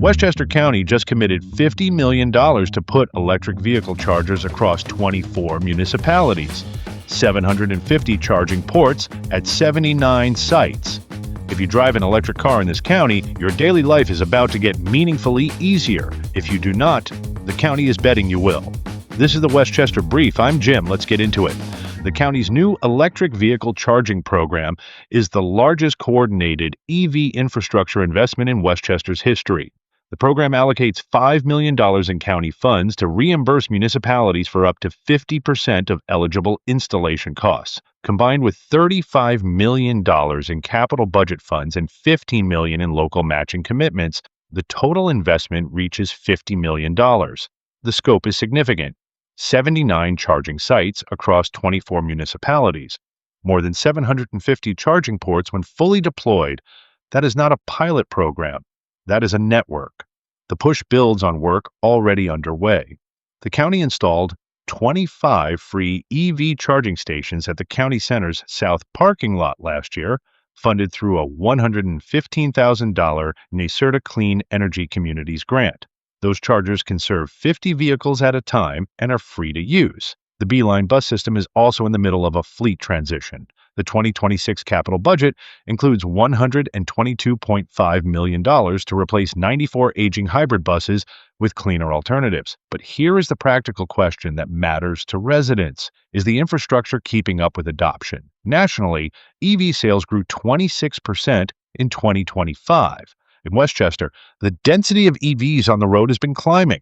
Westchester County just committed $50 million to put electric vehicle chargers across 24 municipalities, 750 charging ports at 79 sites. If you drive an electric car in this county, your daily life is about to get meaningfully easier. If you do not, the county is betting you will. This is the Westchester Brief. I'm Jim. Let's get into it. The county's new electric vehicle charging program is the largest coordinated EV infrastructure investment in Westchester's history. The program allocates $5 million in county funds to reimburse municipalities for up to 50% of eligible installation costs. Combined with $35 million in capital budget funds and $15 million in local matching commitments, the total investment reaches $50 million. The scope is significant. 79 charging sites across 24 municipalities. More than 750 charging ports when fully deployed. That is not a pilot program. That is a network. The push builds on work already underway. The county installed 25 free EV charging stations at the county center's south parking lot last year, funded through a $115,000 NYLCV Clean Energy Communities grant. Those chargers can serve 50 vehicles at a time and are free to use. The Beeline bus system is also in the middle of a fleet transition. The 2026 capital budget includes $122.5 million to replace 94 aging hybrid buses with cleaner alternatives. But here is the practical question that matters to residents. Is the infrastructure keeping up with adoption? Nationally, EV sales grew 26% in 2025. In Westchester, the density of EVs on the road has been climbing,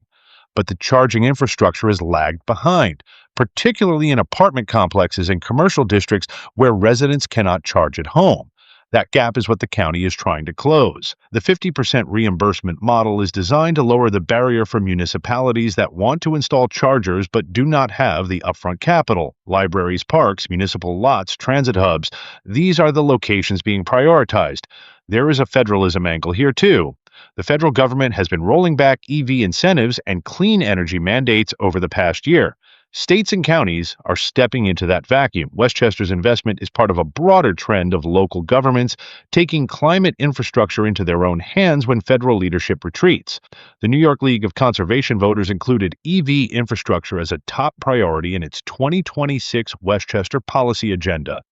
but the charging infrastructure has lagged behind, particularly in apartment complexes and commercial districts where residents cannot charge at home. That gap is what the county is trying to close. The 50% reimbursement model is designed to lower the barrier for municipalities that want to install chargers but do not have the upfront capital. Libraries, parks, municipal lots, transit hubs, these are the locations being prioritized. There is a federalism angle here too. The federal government has been rolling back EV incentives and clean energy mandates over the past year. States and counties are stepping into that vacuum. Westchester's investment is part of a broader trend of local governments taking climate infrastructure into their own hands when federal leadership retreats. The New York League of Conservation voters included EV infrastructure as a top priority in its 2026 Westchester policy agenda,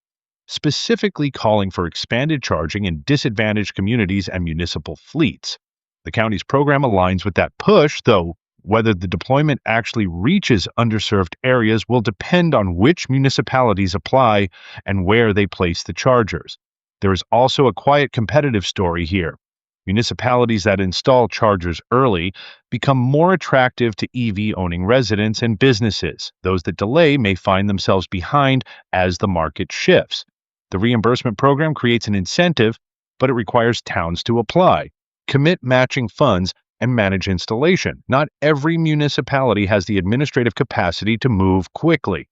specifically calling for expanded charging in disadvantaged communities and municipal fleets. The county's program aligns with that push, though whether the deployment actually reaches underserved areas will depend on which municipalities apply and where they place the chargers. There is also a quiet competitive story here. Municipalities that install chargers early become more attractive to EV-owning residents and businesses. Those that delay may find themselves behind as the market shifts. The reimbursement program creates an incentive, but it requires towns to apply, commit matching funds, and manage installation. Not every municipality has the administrative capacity to move quickly.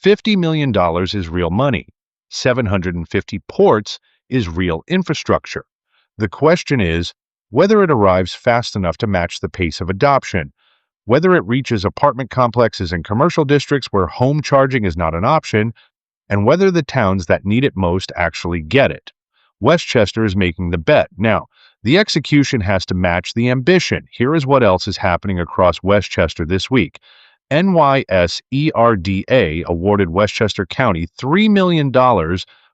$50 million is real money. 750 ports is real infrastructure. The question is whether it arrives fast enough to match the pace of adoption, whether it reaches apartment complexes and commercial districts where home charging is not an option, and whether the towns that need it most actually get it. Westchester is making the bet. Now, the execution has to match the ambition. Here is what else is happening across Westchester this week. NYSERDA awarded Westchester County $3 million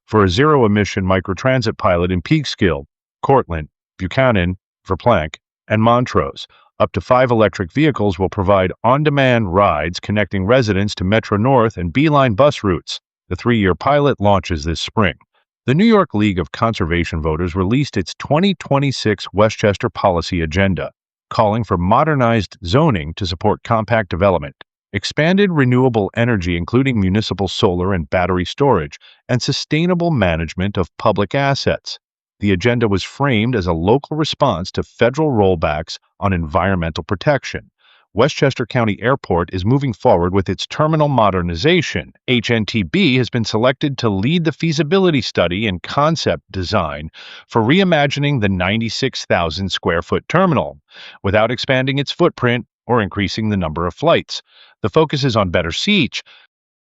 for a zero-emission microtransit pilot in Peekskill, Cortland, Buchanan, Verplanck, and Montrose. Up to 5 electric vehicles will provide on-demand rides connecting residents to Metro North and Beeline bus routes. The 3-year pilot launches this spring. The New York League of Conservation voters released its 2026 Westchester policy agenda, calling for modernized zoning to support compact development, expanded renewable energy including municipal solar and battery storage, and sustainable management of public assets. The agenda was framed as a local response to federal rollbacks on environmental protection. Westchester County Airport is moving forward with its terminal modernization. HNTB has been selected to lead the feasibility study and concept design for reimagining the 96,000 square foot terminal without expanding its footprint or increasing the number of flights. The focus is on better seats,